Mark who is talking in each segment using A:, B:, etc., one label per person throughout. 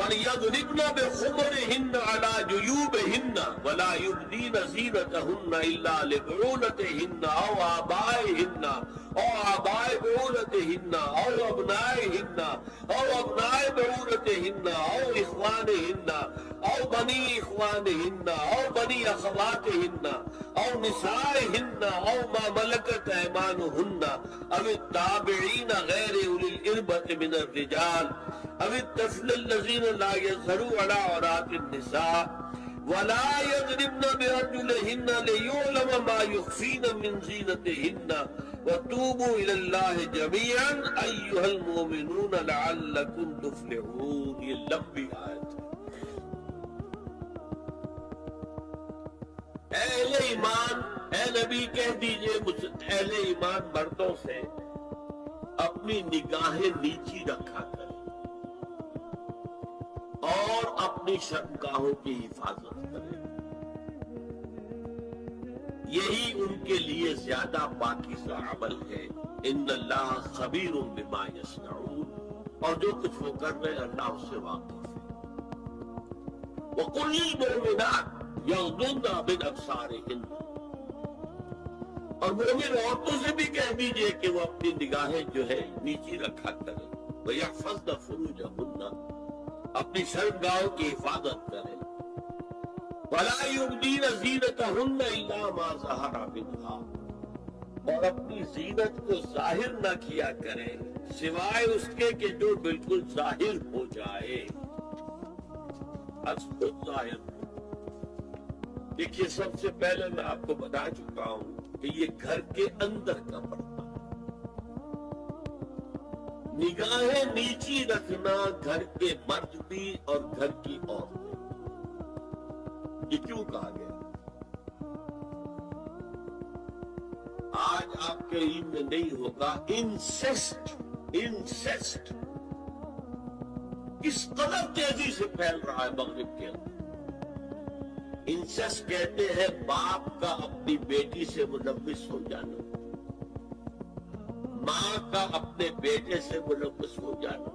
A: وَلْيَضْرِبْنَ بِخُمُرِهِنَّ عَلَى جُيُوبِهِنَّ وَلَا يُبْدِينَ زِينَتَهُنَّ إِلَّا لِبُعُولَتِهِنَّ أَوْ آبَائِهِنَّ أَوْ آبَاءِ بُعُولَتِهِنَّ أَوْ أَبْنَائِهِنَّ أَوْ أَبْنَاءِ بُعُولَتِهِنَّ أَوْ إِخْوَانِهِنَّ أَوْ بَنِي إِخْوَانِهِنَّ أَوْ بَنِي أَخَوَاتِهِنَّ أَوْ نِسَائِهِنَّ أَوْ مَا مَلَكَتْ أَيْمَانُهُنَّ أَوِ التَّابِعِينَ غَيْرِ أُولِي الْإِرْبَةِ مِنَ الرِّجَالِ أَوِ الطَّفْلِ الَّذِينَ لَا يَظْهَرُونَ عَلَىٰ عَوْرَاتِ النِّسَاءِ وَلَا يَضْرِبْنَ بِأَرْجُلِهِنَّ لِيُعْلَمَ مَا يُخْفِينَ مِنْ زِينَتِهِنَّ وَتُوبُوا إِلَى اللَّهِ جَمِيعًا أَيُّهَا الْمُؤْمِنُونَ لَعَلَّكُمْ تُفْلِحُونَ. یہ لمبی آیت ہے. اہل ایمان، اے نبی کہہ دیجئے اہل ایمان مردوں سے اپنی نگاہیں نیچی رکھا کریں اور اپنی شرمگاہوں کی حفاظت کریں. یہی ان کے لیے زیادہ پاکیزہ عمل ہے. ان اللہ خبیر بما یصنعون، اور جو کچھ وہ کر رہے ہیں اللہ اس سے واقف ہے. وَقُلْ لِلْمُؤْمِنَاتِ یغضضن من ابصارہن، اور مومن عورتوں سے بھی کہہ دیجئے کہ وہ اپنی نگاہیں جو ہے نیچی رکھا کریں. وَيَحْفَظْنَ فُرُوجَهُنَّ، اپنی شرمگاہوں کی حفاظت کریں. وَلَا يُبْدِينَ زِينَتَهُنَّ إِلَّا مَا ظَهَرَ مِنْهَا، اور اپنی زینت کو ظاہر نہ کیا کریں سوائے اس کے کہ جو بالکل ظاہر ہو جائے. خود ظاہر ہو. دیکھیے سب سے پہلے میں آپ کو بتا چکا ہوں کہ یہ گھر کے اندر کا پردہ. نگاہیں نیچی رکھنا گھر کے مرد بھی اور گھر کی عورتیں. یہ کیوں کہا گیا؟ آج آپ کے علم میں نہیں ہوگا انسیسٹ کس قدر تیزی سے پھیل رہا ہے مغرب کے اندر. انسیسٹ کہتے ہیں باپ کا اپنی بیٹی سے ملوث ہو جانا، ماں کا اپنے بیٹے سے ملوث ہو جانا،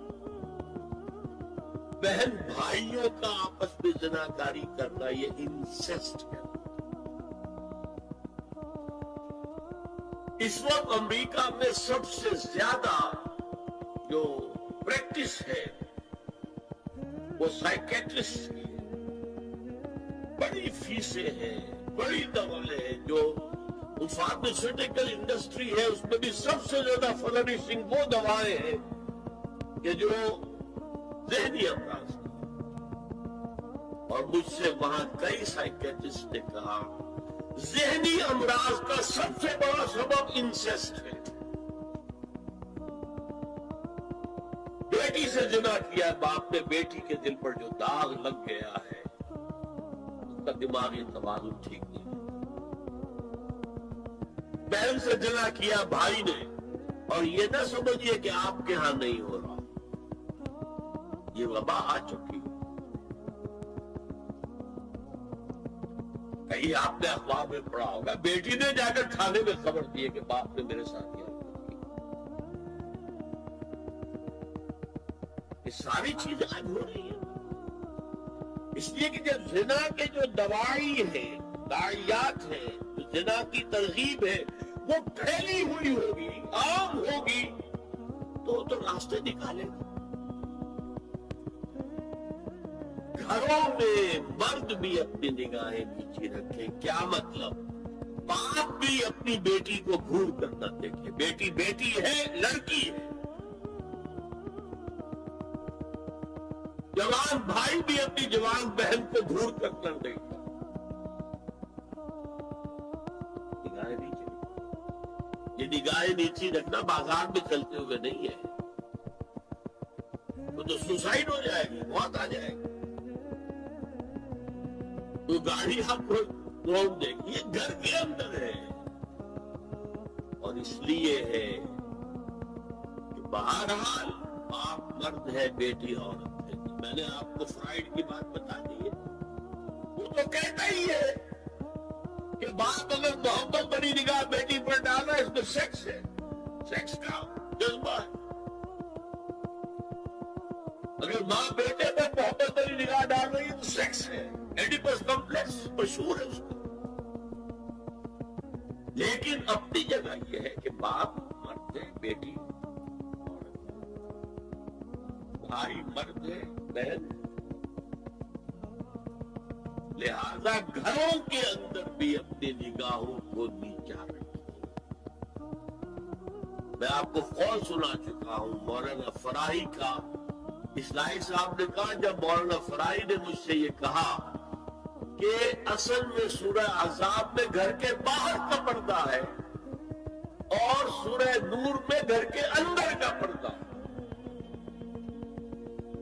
A: بہن بھائیوں کا آپس میں زناکاری کرنا، یہ انسیسٹ ہے. اس وقت امریکہ میں سب سے زیادہ جو پریکٹس ہے وہ سائیکیٹرسٹ کی ہے. بڑی فیسیں ہیں، بڑی دوائیں ہیں. جو فارماسیوٹیکل انڈسٹری ہے اس میں بھی سب سے زیادہ فلورشنگ وہ دوائیں ہیں کہ جو ذہنی امراض کی. اور مجھ سے وہاں کئی سائیکیٹرسٹ نے کہا ذہنی امراض کا سب سے بڑا سبب انسیسٹ ہے. بیٹی سے زنا کیا باپ نے، بیٹی کے دل پر جو داغ لگ گیا ہے اس کا دماغی توازن ٹھیک نہیں. بہن سے زنا کیا بھائی نے، اور یہ نہ سمجھیے کہ آپ کے ہاں نہیں ہو رہا، یہ وبا آ چکی. کہیں آپ نے اخبار میں پڑھا ہوگا بیٹی نے جا کر تھانے میں خبر دی کہ باپ نے میرے ساتھ کیا. یہ ساری چیزیں آج ہو رہی ہیں اس لیے کہ جب زنا کے جو دوائی ہیں، داعیات ہیں، جو زنا کی ترغیب ہے وہ پھیلی ہوئی ہوگی، عام ہوگی، تو راستے نکالے گا. گھروں میں مرد بھی اپنی نگاہیں نیچی رکھیں. کیا مطلب؟ باپ بھی اپنی بیٹی کو گھور کر نہ دیکھے. بیٹی بیٹی ہے، لڑکی ہے. جوان بھائی بھی اپنی جوان بہن کو گھور کر نہ دیکھتا. نگاہیں نیچی. یہ نگاہیں نیچی رکھنا بازار میں چلتے ہوئے نہیں ہے. وہ تو سوسائڈ ہو جائے گی، موت آ جائے گی. تو گاڑی آپ کو روک دے گی. یہ گھر کے اندر ہے. اور اس لیے ہے کہ بہرحال باپ مرد ہے، بیٹی عورت ہے. میں نے آپ کو فرائیڈ کی بات بتا دی ہے. وہ تو کہتا ہی ہے کہ باپ اگر محبت بڑی نگاہ بیٹی پر ڈال رہا ہے اس میں سیکس ہے، سیکس کا جذبہ ہے. اگر ماں بیٹے پر محبت مشہور ہے اس کا. لیکن اپنی جگہ یہ ہے کہ باپ مرد ہے، بیٹی عورت ہے، بھائی مرد ہے، بہن. لہذا گھروں کے اندر بھی اپنی نگاہوں کو نیچا رکھیں. میں آپ کو قول سنا چکا ہوں مولانا فراہی کا. اسلائی صاحب نے کہا، جب مولانا فراہی نے مجھ سے یہ کہا کہ اصل میں سورہ احزاب میں گھر کے باہر کا پردہ ہے اور سورہ نور میں گھر کے اندر کا پردہ،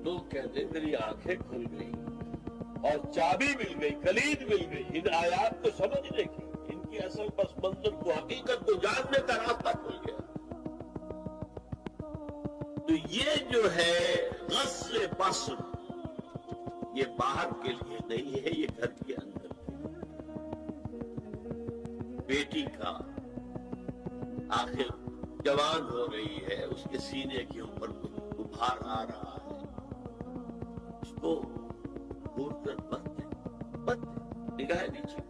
A: لوگ کہتے میری آنکھیں کھل گئی اور چابی مل گئی، کلید مل گئی ان آیات کو سمجھنے کی، ان کی اصل پس منظر کو، حقیقت کو جاننے کا راستہ کھل گیا. تو یہ جو ہے غسل بصر، یہ باہر کے لیے نہیں ہے، یہ گھر کے اندر کے لیے. بیٹی کا آخر جوان ہو رہی ہے، اس کے سینے کے اوپر بخار آ رہا ہے، اس کو دور کر بند نگاہ نیچے.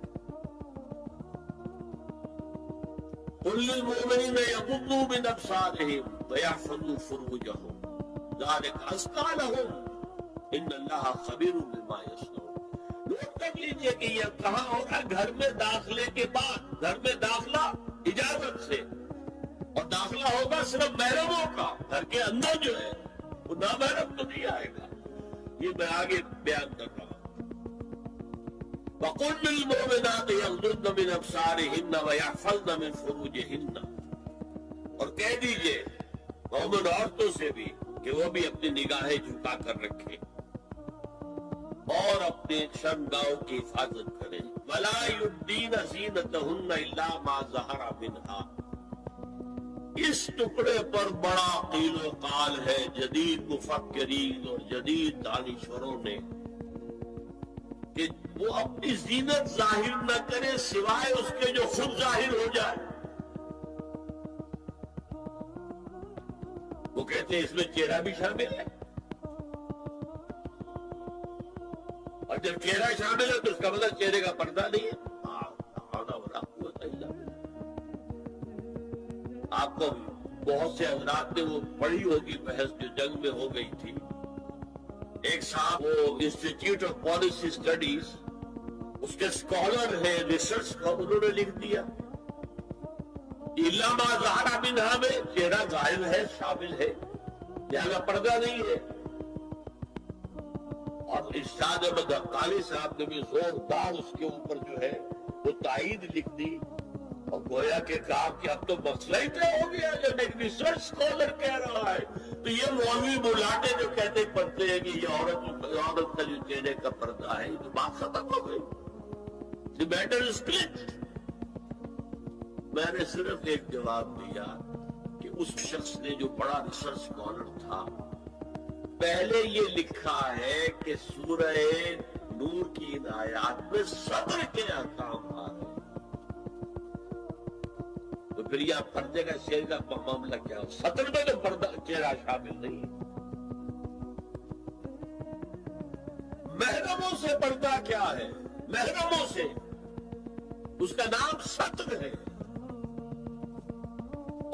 A: قل للمؤمنین یغضوا من ابصارهم ويحفظوا فروجهم ذلك ازكى لهم ان اللہ خبیر بما یصنعون. نوٹ کر لیجئے کہ یہ کہاں ہوگا؟ گھر میں داخلے کے بعد. گھر میں داخلہ اجازت سے، اور داخلہ ہوگا صرف محرموں کا. گھر کے اندر جو ہے وہ نامحرم تو نہیں آئے گا. یہ میں آگے بیان کر رہا ہوں. وَقُلْ لِلْمُؤْمِنَاتِ يَغْضُضْنَ مِنْ أَبْصَارِهِنَّ وَيَحْفَظْنَ مِنْ فُرُوجِهِنَّ. اور کہہ دیجئے مومن عورتوں سے بھی کہ وہ بھی اپنی نگاہیں جھکا کر رکھیں اور اپنے شرمگاہوں کی حفاظت کریں. وَلَا يُبْدِينَ زِينَتَهُنَّ إِلَّا مَا ظَهَرَ مِنْهَا. اس ٹکڑے پر بڑا قیل و قال ہے جدید مفکرین اور جدید دانشوروں نے کہ وہ اپنی زینت ظاہر نہ کرے سوائے اس کے جو خود ظاہر ہو جائے. وہ کہتے ہیں اس میں چہرہ بھی شامل ہے، اور جب چہرہ شامل ہے تو اس کا مطلب چہرے کا پردہ نہیں ہے. آپ کو بہت سے حضرات نے وہ پڑھی ہوگی بحث جو جنگ میں ہو گئی تھی. ایک صاحب وہ انسٹیٹیوٹ آف پالیسی اسٹڈیز، اس کے اسکالر ہیں، ریسرچ کا، انہوں نے لکھ دیا الا ما ظہر منہا میں چہرہ ظاہر ہے، شامل ہے، لہذا پردہ نہیں ہے. اور ارشاد احمد حقانی صاحب نے بھی زوردار اس کے اوپر جو ہے وہ تائید لکھ دی اور گویا کہ کہا کہ اب تو مسئلہ ہی طے ہو گیا. جب ایک ریسرچ اسکالر کہہ رہا ہے تو یہ مولوی بلاٹے جو کہتے پڑھتے ہیں کہ یہ عورت کا جو چہرے کا پردہ ہے، تو بات ختم ہو گئی. The matter is clutch. میں نے صرف ایک جواب دیا کہ اس شخص نے جو بڑا ریسرچ اسکالر تھا، پہلے یہ لکھا ہے کہ سورہ نور کی ان آیات میں صدر کے احکام آ رہے ہیں، تو پھر یہ پردے کا چہرے کا معاملہ کیا ہو؟ صدر میں تو پردہ چہرہ شامل نہیں ہے. محرموں سے پردہ کیا ہے؟ محرموں سے اس کا نام ستر ہے.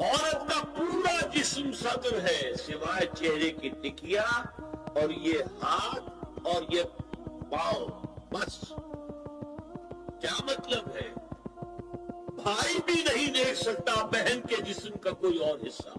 A: عورت کا پورا جسم ستر ہے سوائے چہرے کی ٹکیا اور یہ ہاتھ اور یہ پاؤں، بس. کیا مطلب ہے؟ بھائی بھی نہیں دیکھ سکتا بہن کے جسم کا کوئی اور حصہ.